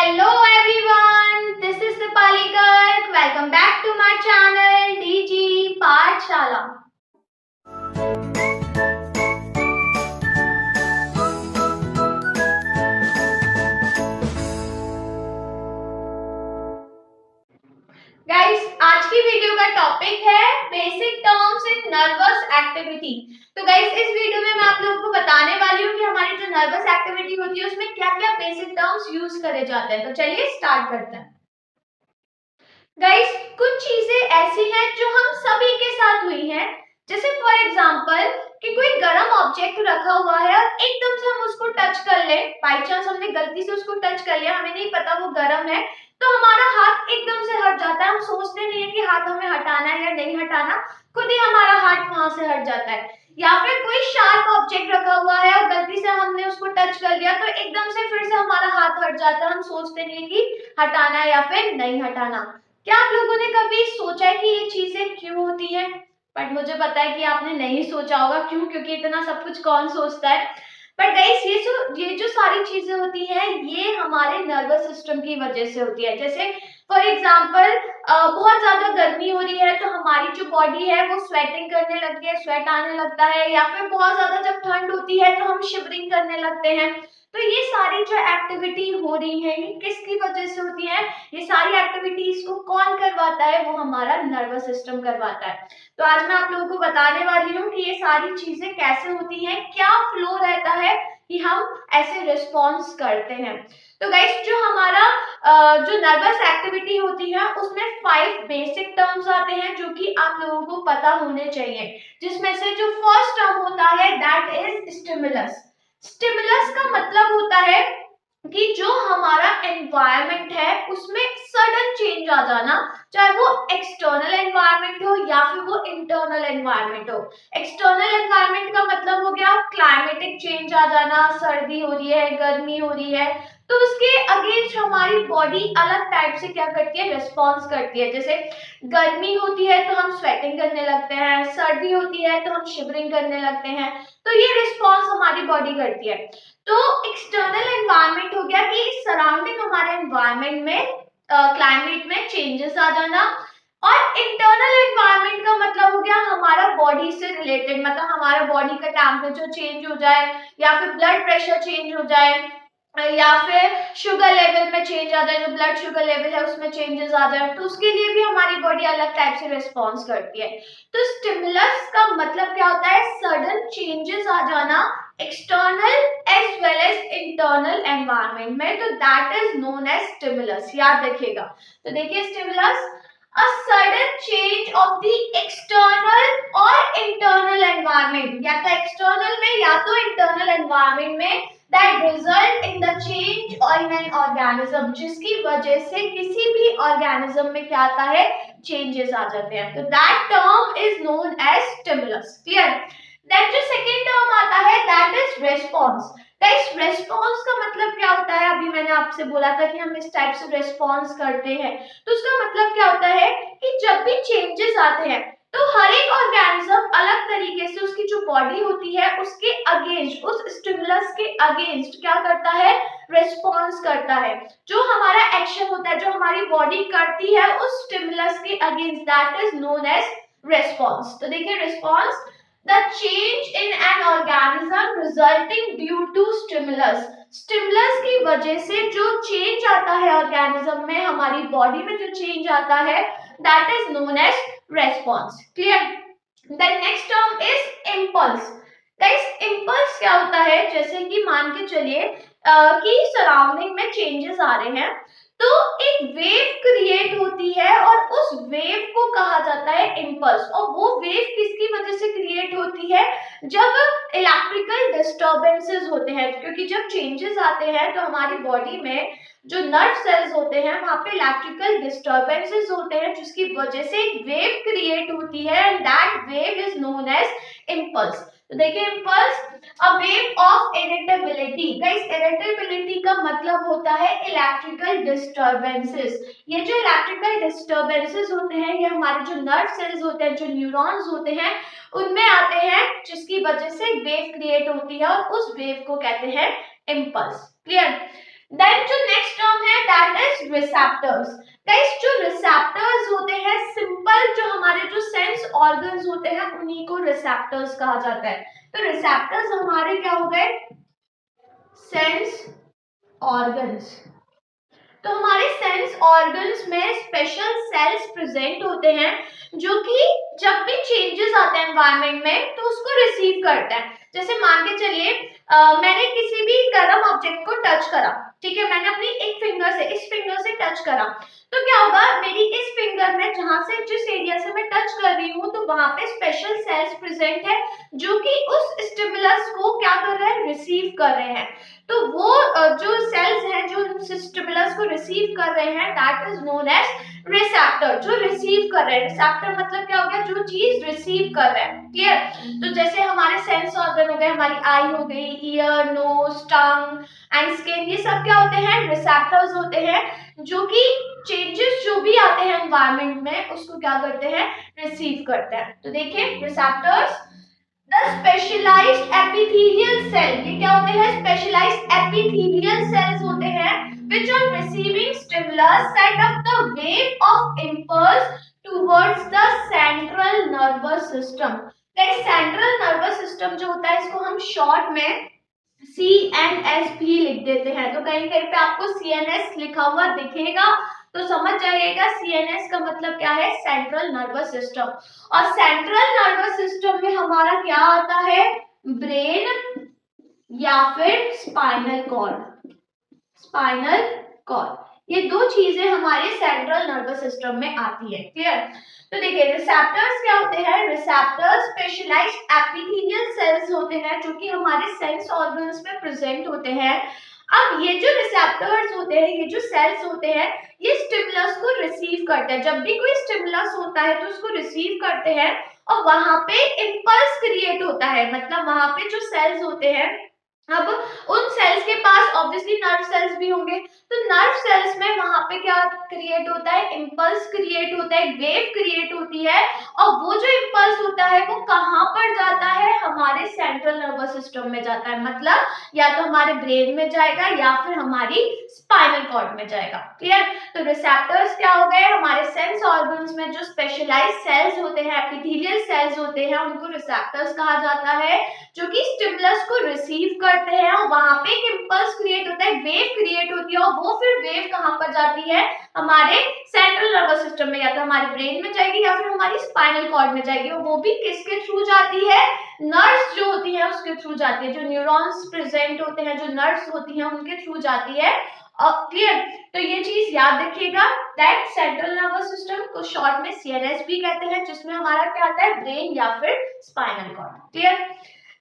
Hello everyone, this is Dipali Garg. Welcome back to my channel DG Pathshala. Guys, आज की video का topic है basic terms in nervous activity. तो guys, इस video में मैं आप लोगों को बताने वाली हूँ कि हमारी जो नर्वस एक्टिविटी होती है उसमें क्या क्या बेसिक टर्म्स यूज करे जाते हैं। तो चलिए स्टार्ट करते हैं। गाइस, कुछ चीजें ऐसी हैं जो हम सभी के साथ हुई हैं, जैसे फॉर एग्जांपल कि कोई गर्म ऑब्जेक्ट रखा हुआ है और एकदम से हम उसको टच कर ले, बाई चांस हमने गलती से उसको टच कर लिया, हमें नहीं पता वो गर्म है, तो हमारा हाथ एकदम से हट जाता है। हम सोचते नहीं है कि हाथ हमें हटाना है या नहीं हटाना, खुद ही हमारा हाथ वहां से हट जाता है। या फिर कोई शार्प ऑब्जेक्ट रखा हुआ है और गलती से हमने उसको टच कर लिया, तो एकदम से फिर से हमारा हाथ हट जाता है। हम सोचते नहीं है कि हटाना है या फिर नहीं हटाना। क्या आप लोगों ने कभी सोचा है कि ये चीजें क्यों होती है? बट मुझे पता है कि आपने नहीं सोचा होगा। क्यों? क्योंकि इतना सब कुछ कौन सोचता है। बट गाइस, ये जो सारी चीजें होती हैं, ये हमारे नर्वस सिस्टम की वजह से होती है। जैसे फॉर एग्जाम्पल बहुत ज्यादा गर्मी हो रही है तो हमारी जो बॉडी है वो स्वेटिंग करने लगती है, स्वेट आने लगता है। या फिर बहुत ज्यादा जब ठंड होती है तो हम शिवरिंग करने लगते हैं। तो ये सारी जो एक्टिविटी हो रही है ये किसकी वजह से होती है? ये सारी एक्टिविटीज को कौन करवाता है? वो हमारा नर्वस सिस्टम करवाता है। तो आज मैं आप लोगों को बताने वाली हूँ कि ये सारी चीजें कैसे होती हैं, क्या फ्लो रहता है कि हम ऐसे रिस्पॉन्स करते हैं। तो गाइस, जो हमारा जो नर्वस एक्टिविटी होती है उसमें 5 बेसिक टर्म्स आते हैं जो कि आप लोगों को पता होने चाहिए, जिसमें से जो फर्स्ट टर्म होता है दैट इज स्टिमुलस। स्टिमुलस का मतलब होता है कि जो हमारा एनवायरनमेंट है उसमें सडन चेंज आ जाना, चाहे वो एक्सटर्नल एनवायरनमेंट हो या फिर वो इंटरनल एनवायरनमेंट हो। एक्सटर्नल एनवायरनमेंट का मतलब हो गया क्लाइमेटिक चेंज आ जाना, सर्दी हो रही है, गर्मी हो रही है, तो उसके अगेंस्ट हमारी बॉडी अलग टाइप से क्या करती है, रिस्पॉन्स करती है। जैसे गर्मी होती है तो हम स्वेटिंग करने लगते हैं, सर्दी होती है तो हम शिवरिंग करने लगते हैं। तो ये रिस्पॉन्स हमारी बॉडी करती है। तो एक्सटर्नल एनवायरनमेंट हो गया कि सराउंडिंग हमारे एनवायरनमेंट में क्लाइमेट में चेंजेस आ जाना। और इंटरनल एनवायरनमेंट का मतलब हो गया हमारा बॉडी से रिलेटेड, मतलब हमारा बॉडी का टेम्परेचर चेंज हो जाए, या फिर ब्लड प्रेशर चेंज हो जाए, या फिर शुगर लेवल में चेंज आ जाए, जो ब्लड शुगर लेवल है उसमें चेंजेस आ जाए, तो उसके लिए भी हमारी बॉडी अलग टाइप से रिस्पॉन्स करती है। तो स्टिमुलस का मतलब क्या होता है? सडन चेंजेस आ जाना external as well as internal environment में, तो that is known as stimulus. याद रखिएगा। तो देखिए, stimulus a sudden change of the external और internal environment, या तो external में या तो internal environment में, that result in the change in an organism, जिसकी वजह से किसी भी organism में क्या आता है, changes आ जाते हैं। तो that term is known as stimulus. Clear? Then जो second term आता है that is response. Guys, response का मतलब क्या होता है? अभी मैंने आपसे बोला था कि हम इस टाइप से रेस्पॉन्स करते हैं, तो उसका मतलब क्या होता है कि जब भी चेंजेस आते हैं तो हर एक ऑर्गेनिज्म अलग तरीके से उसकी जो बॉडी होती है उसके अगेंस्ट, उस स्टिमुलस के अगेंस्ट क्या करता है, रेस्पॉन्स करता है। जो हमारा एक्शन होता है, जो हमारी बॉडी करती है उस स्टिमुलस के against, that is known as response. तो देखिए, response the change in an organism resulting due to stimulus. Stimulus की वजह से जो चेंज आता है ऑर्गेनिज्म में, हमारी बॉडी में जो चेंज आता है, that is known as response. Clear? The next term is impulse. Guys, impulse क्या होता है? जैसे कि मान के चलिए कि सराउंडिंग में चेंजेस आ रहे हैं, तो एक वेव क्रिएट होती है और उस वेव को कहा जाता है इम्पल्स। और वो वेव किसकी वजह से क्रिएट होती है? जब इलेक्ट्रिकल डिस्टर्बेंसेस होते हैं, क्योंकि जब चेंजेस आते हैं तो हमारी बॉडी में जो नर्व सेल्स होते हैं वहां पे इलेक्ट्रिकल डिस्टर्बेंसेस होते हैं, जिसकी वजह से एक वेव क्रिएट होती है, and that wave is known as impulse. तो देखिए, impulse a wave of irritability. Guys, irritability का मतलब होता है इलेक्ट्रिकल डिस्टर्बेंसेस। ये जो इलेक्ट्रिकल डिस्टर्बेंसेस होते हैं ये हमारे जो नर्व सेल्स होते हैं, जो न्यूरॉन्स होते हैं, उनमें आते हैं, जिसकी वजह से वेव क्रिएट होती है और उस वेव को कहते हैं इम्पल्स। क्लियर? देन जो नेक्स्ट टर्म है दैट रिसेप्टर्स। गाइस जो रिसेप्टर्स होते हैं, सिंपल जो हमारे जो सेंस ऑर्गन्स होते हैं उन्हीं को रिसेप्टर्स कहा जाता है। तो रिसेप्टर्स हमारे क्या हो गए, सेंस ऑर्गन्स। तो हमारे सेंस ऑर्गन्स में स्पेशल सेल्स प्रेजेंट होते हैं जो कि जब भी चेंजेस आते हैं एनवायरनमेंट में तो उसको रिसीव करते हैं। जैसे मान के चलिए मैंने किसी भी गर्म ऑब्जेक्ट को टच करा, ठीक है, मैंने अपनी एक फिंगर से, इस फिंगर से टच करा, तो क्या होगा, मेरी इस फिंगर में जहां से, जिस एरिया से मैं टच कर रही हूँ, तो वहां पे स्पेशल सेल्स प्रेजेंट है जो कि उस स्टिमुलस को क्या कर रहे हैं, रिसीव कर रहे हैं। तो वो जो सेल्स हैं जो स्टिमुलस को रिसीव कर रहे हैं, that is known as receptor. जो रिसीव कर रहे हैं, रिसेप्टर मतलब क्या हो गया, जो चीज रिसीव कर रहे हैं। क्लियर? तो जैसे हमारे सेंस ऑर्गन हो गए, हमारी आई हो गई, ear, nose, tongue and skin, ये सब क्या होते हैं, रिसेप्टर्स होते हैं जो कि चेंजेस जो भी आते हैं एनवायरनमेंट में उसको क्या करते हैं, रिसीव करते हैं। तो देखिए receptors, the specialized epithelial cell, ये क्या होते हैं, स्पेशलाइज्ड एपिथेलियल सेल्स होते हैं which on receiving stimulus set up the wave of impulse towards the central nervous system। Guys central nervous system जो होता है इसको हम शॉर्ट में CNS भी लिख देते हैं। तो कहीं कहीं पे आपको CNS लिखा हुआ दिखेगा तो समझ जाइएगा CNS का मतलब क्या है, सेंट्रल नर्वस सिस्टम। और सेंट्रल नर्वस सिस्टम में हमारा क्या आता है, ब्रेन या फिर स्पाइनल कॉर्ड। स्पाइनल कॉर्ड, ये दो चीजें हमारे सेंट्रल नर्वस सिस्टम में आती है। क्लियर? तो देखिए रिसेप्टर्स क्या होते हैं, रिसेप्टर्स स्पेशलाइज्ड एपिथेलियल सेल्स होते हैं जो कि हमारे सेंस ऑर्गन्स में प्रेजेंट होते हैं। अब ये जो रिसेप्टर्स होते हैं, ये जो सेल्स होते हैं, ये स्टिमुलस को रिसीव करते हैं। जब भी कोई स्टिमुलस होता है तो उसको रिसीव करते हैं और वहां पे इंपल्स क्रिएट होता है। मतलब वहां पे जो सेल्स होते हैं, अब उन सेल्स के पास ऑब्वियसली नर्व सेल्स भी होंगे, तो नर्व सेल्स में वहां पे क्या क्रिएट होता है, इंपल्स क्रिएट होता है, वेव क्रिएट होती है। और वो जो इंपल्स होता है वो कहां पर जाता है, हमारे सेंट्रल नर्वस सिस्टम में जाता है। मतलब या तो हमारे ब्रेन में जाएगा या फिर हमारी स्पाइनल कॉर्ड में जाएगा। क्लियर? तो रिसेप्टर्स क्या हो गए, हमारे सेंस ऑर्गन्स में जो स्पेशलाइज्ड सेल्स होते हैं, एपिथेलियल सेल्स होते हैं, उनको रिसेप्टर्स कहा जाता है जो कि स्टिमुलस को रिसीव करते हैं और वहां पे एक इंपल्स क्रिएट होता है, वेव क्रिएट होती है और वो फिर वेव कहां पर जाती है, हमारे सेंट्रल नर्वस सिस्टम में, या तो हमारे ब्रेन में जाएगी या फिर हमारी स्पाइनल कॉर्ड में जाएगी। और वो भी किसके थ्रू जाती है, नर्व्स जो होती है उसके थ्रू जाती है। जो न्यूरॉन्स प्रेजेंट होते हैं, जो नर्व्स होती हैं उनके थ्रू जाती है। क्लियर? तो ये चीज याद रखिएगा, दैट सेंट्रल नर्वस सिस्टम को शॉर्ट में CNS भी कहते हैं, जिसमें हमारा क्या आता है, ब्रेन या फिर स्पाइनल कॉर्ड। क्लियर?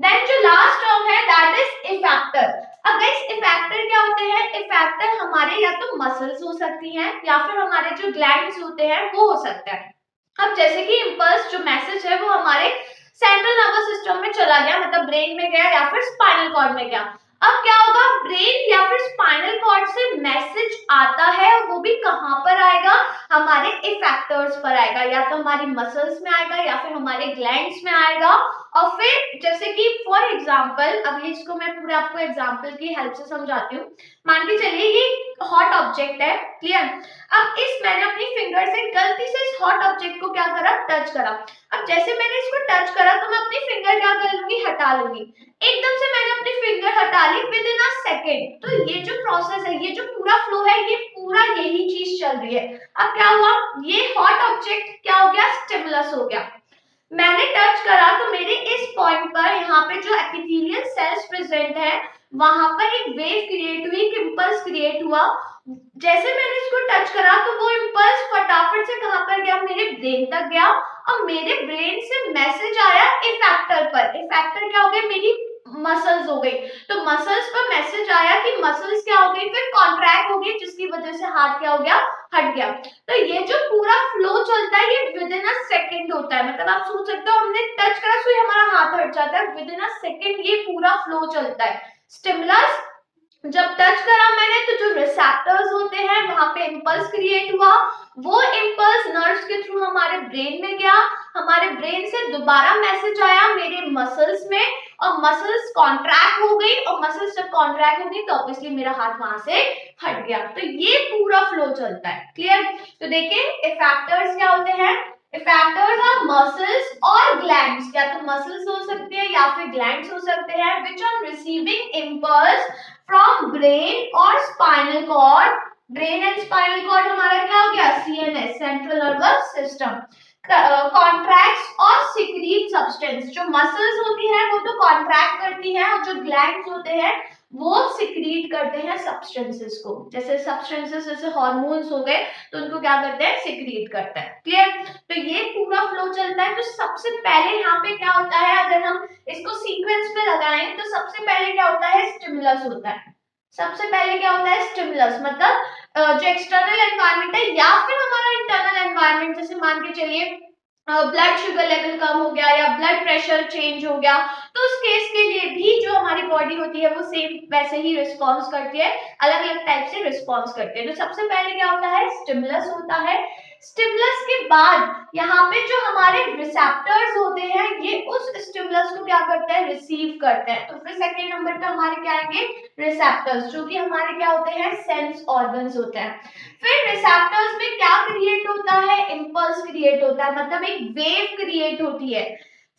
देन जो लास्ट टर्म है दैट इज इफेक्टर। अब गाइस इफेक्टर क्या होते हैं, इफेक्टर हमारे या तो मसल्स हो सकती हैं या फिर हमारे जो ग्लैंड्स होते हैं वो हो सकता है। अब जैसे कि इंपल्स जो मैसेज है वो हमारे सेंट्रल नर्वस सिस्टम में चला गया, मतलब ब्रेन में गया या फिर स्पाइनल कॉर्ड में गया। अब क्या होगा, ब्रेन या फिर स्पाइनल कॉर्ड से मैसेज आता है और वो भी कहां पर आएगा, हमारे इफेक्टर्स पर आएगा, या तो हमारी मसल्स में आएगा या फिर हमारे ग्लैंड्स में आएगा। और फिर जैसे कि फॉर एग्जांपल, अब ये इसको मैं पूरे आपको एग्जांपल की हेल्प से समझाती हूँ। मान के चलिए ये हॉट ऑब्जेक्ट है। क्लियर? अब मैंने अपनी फिंगर से गलती से इस हॉट ऑब्जेक्ट को क्या करा, टच करा। अब जैसे मैंने इसको टच करा तो मैं अपनी फिंगर क्या कर लूंगी, हटा लूंगी। एकदम से मैंने अपनी फिंगर हटा ली विद इन अ सेकेंड। तो ये जो प्रोसेस है, ये जो पूरा फ्लो है, ये पूरा यही चीज चल रही है। अब क्या हुआ, ये हॉट ऑब्जेक्ट क्या हो गया, स्टिमुलस हो गया। मैंने टच करा तो मेरे इस पॉइंट पर यहाँ पे जो एपिथेलियल सेल्स प्रेजेंट है वहां पर एक वेव क्रिएट हुई, एक इंपल्स क्रिएट हुआ। जैसे मैंने इसको टच करा तो वो इंपल्स फटाफट से कहां पर गया, मेरे ब्रेन तक गया और मेरे ब्रेन से मैसेज आया इफेक्टर पर। इफेक्टर क्या हो गया, मेरी मसल्स हो गई। तो मसल्स पर मैसेज आया कि मसल्स क्या हो गई, फिर कॉन्ट्रैक्ट हो गई, जिसकी वजह से हाथ क्या हो गया, हट गया। तो ये जो पूरा फ्लो चलता है ये विद इन अ सेकेंड होता है। मतलब आप सोच सकते हो हमने टच करा तो हमारा हाथ हट जाता है, विद इन अ सेकेंड ये पूरा फ्लो चलता है। स्टिमुलस जब टच करा मैंने तो जो रिसेप्टर्स होते हैं वहां पे इंपल्स क्रिएट हुआ, वो इंपल्स नर्व्स के थ्रू हमारे ब्रेन में गया, हमारे ब्रेन से दोबारा मैसेज आया मेरे मसल्स में और मसल्स कॉन्ट्रैक्ट हो गई, और मसल्स जब कॉन्ट्रैक्ट हो गई तो ऑब्वियसली मेरा हाथ वहां से हट गया। तो ये पूरा फ्लो चलता है। क्लियर? तो देखिए इफेक्टर्स क्या होते हैं। इफेक्टर्स आर मसल्स और ग्लैंड्स, या तो मसल्स हो सकते हैं या फिर ग्लैंड्स हो सकते हैं, which are receiving impulse from brain और spinal cord. Brain and spinal cord हमारा क्या हो गया, CNS, central nervous system, contracts और सिक्रीट सब्सटेंस। जो मसल्स होती है वो तो कॉन्ट्रैक्ट करती हैं, और जो ग्लैंड्स होते हैं वो सिक्रीट करते हैं सब्सटेंसेस को। जैसे सब्सटेंसेस जैसे हार्मोन्स हो गए तो उनको क्या करते हैं, सिक्रीट करते हैं। क्लियर? तो ये पूरा फ्लो चलता है। तो सबसे पहले यहाँ पे क्या होता है, अगर हम इसको सीक्वेंस पे लगाएं तो सबसे पहले क्या होता है, स्टिमुलस होता है। सबसे पहले क्या होता है, स्टिमुलस, मतलब जो एक्सटर्नल एनवायरनमेंट है या फिर हमारा इंटरनल एनवायरनमेंट, जैसे मान के चलिए ब्लड शुगर लेवल कम हो गया या ब्लड प्रेशर चेंज हो गया, तो उस केस के लिए भी जो हमारी बॉडी होती है वो सेम वैसे ही रिस्पॉन्स करती है, अलग अलग टाइप से रिस्पॉन्स करती है। तो सबसे पहले क्या होता है, स्टिमुलस होता है। स्टिमुलस के बाद यहाँ पे जो हमारे रिसेप्टर्स होते हैं ये उस स्टिमुलस को क्या करते हैं, रिसीव करते हैं। तो फिर सेकेंड नंबर पे हमारे क्या आएंगे, रिसेप्टर्स, जो कि हमारे क्या होते हैं, सेंस ऑर्गन्स होते हैं। फिर रिसेप्टर्स में क्या क्रिएट होता है, इम्पल्स क्रिएट होता है, मतलब एक वेव क्रिएट होती है।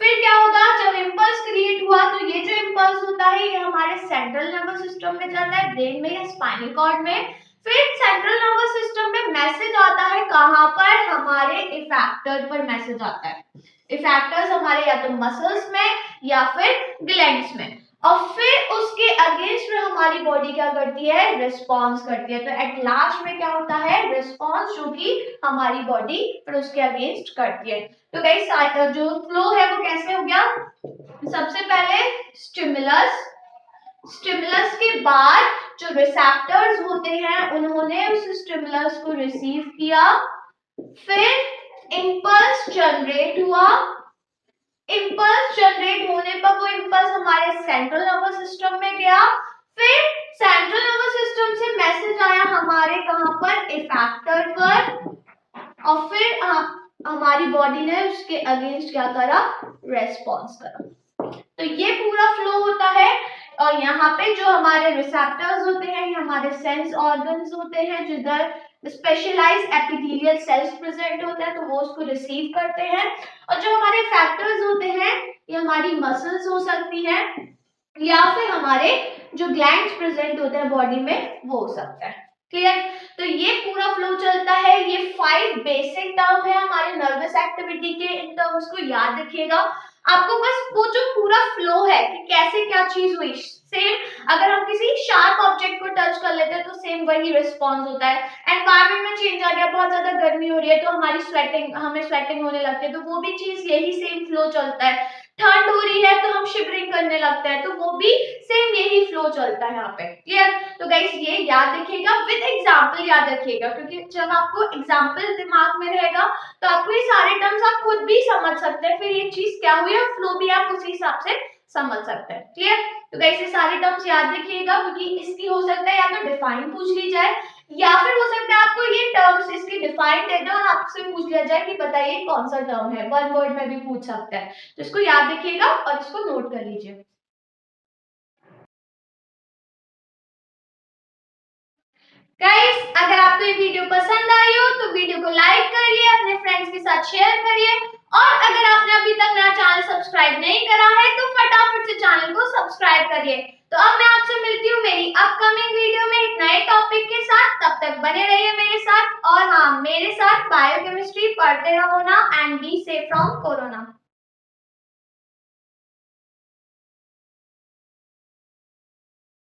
फिर क्या होगा, जब इम्पल्स क्रिएट हुआ तो ये जो इम्पल्स होता है ये हमारे सेंट्रल नर्वस सिस्टम में जाता है, ब्रेन में या स्पाइनल कॉर्ड में। फिर सेंट्रल नर्वस सिस्टम में मैसेज आता है, कहां पर, हमारे इफेक्टर पर मैसेज आता है। इफेक्टर्स हमारे या तो मसल्स में या फिर ग्लैंड्स में, और फिर उसके अगेंस्ट में हमारी बॉडी क्या करती है, रिस्पॉन्स करती है। तो एट लास्ट में क्या होता है, रिस्पॉन्स, जो कि हमारी बॉडी फिर उसके अगेंस्ट करती है। तो गाइस जो फ्लो है वो कैसे हो गया, सबसे पहले स्टिमुलस, स्टिमुलस के बाद जो रिसेप्टर्स होते हैं उन्होंने उस स्टिमुलस को रिसीव किया, फिर इम्पल्स जनरेट हुआ, इम्पल्स जनरेट होने पर वो इम्पल्स हमारे सेंट्रल नर्वस सिस्टम में गया, फिर सेंट्रल नर्वस सिस्टम से मैसेज आया हमारे कहां पर, इफेक्टर पर, और फिर हमारी बॉडी ने उसके अगेंस्ट क्या करा, रेस्पॉन्स करा। तो ये पूरा फ्लो होता है। और यहाँ पे जो हमारे रिसेप्टर्स होते हैं ये हमारे सेंस ऑर्गन्स होते हैं, जिधर स्पेशलाइज एपिथेलियल सेल्स प्रेजेंट होते हैं तो वो उसको रिसीव करते हैं। और जो हमारे फैक्टर्स होते हैं ये हमारी मसल्स हो सकती हैं या फिर हमारे जो ग्लैंड्स प्रेजेंट होते हैं बॉडी में वो हो सकता है। क्लियर? तो ये पूरा फ्लो चलता है। ये 5 बेसिक टर्म है हमारे नर्वस एक्टिविटी के, इन टर्म्स को याद रखिएगा। आपको बस वो जो पूरा फ्लो है कि कैसे क्या चीज हुई, सेम अगर हम किसी शार्प ऑब्जेक्ट को टच कर लेते हैं तो सेम वही रिस्पॉन्स होता है। एनवायरमेंट में चेंज आ गया, बहुत ज्यादा गर्मी हो रही है तो हमारी हमें स्वेटिंग होने लगती है, तो वो भी चीज यही सेम फ्लो चलता है। ठंड हो रही है तो हम शिवरिंग करने लगते हैं, तो वो भी सेम यही फ्लो चलता है यहाँ पे। क्लियर? तो गाइस ये याद रखिएगा, विद एग्जांपल याद रखिएगा, क्योंकि जब आपको एग्जांपल दिमाग में रहेगा तो आपको ये सारे टर्म्स आप खुद भी समझ सकते हैं, फिर ये चीज क्या हुई और फ्लो भी आप उसी हिसाब से समझ सकते हैं। क्लियर? तो गाइस ये सारे टर्म्स याद रखिएगा, क्योंकि इसकी हो सकता है या तो डिफाइन पूछ ली जाए या फिर हो सकता है आपको ये टर्म्स इसकी डिफाइन दे दो और आपसे पूछ लिया जाए कि बताइए कौन सा टर्म है, 1 वर्ड में भी पूछ सकता है। तो इसको याद रखिएगा और इसको नोट कर लीजिए। गाइस अगर आपको ये वीडियो पसंद आई हो तो वीडियो को लाइक करिए, अपने फ्रेंड्स के साथ शेयर करिए, और अगर आपने अभी तक मेरा चैनल सब्सक्राइब नहीं करा है तो फटाफट से चैनल को सब्सक्राइब करिए। तो अब मैं आपसे मिलती हूँ मेरी अपकमिंग वीडियो में एक नए टॉपिक के साथ, तब तक बने रहिए मेरे साथ, और हाँ मेरे साथ बायोकेमिस्ट्री पढ़ते रहो ना, and be safe from corona.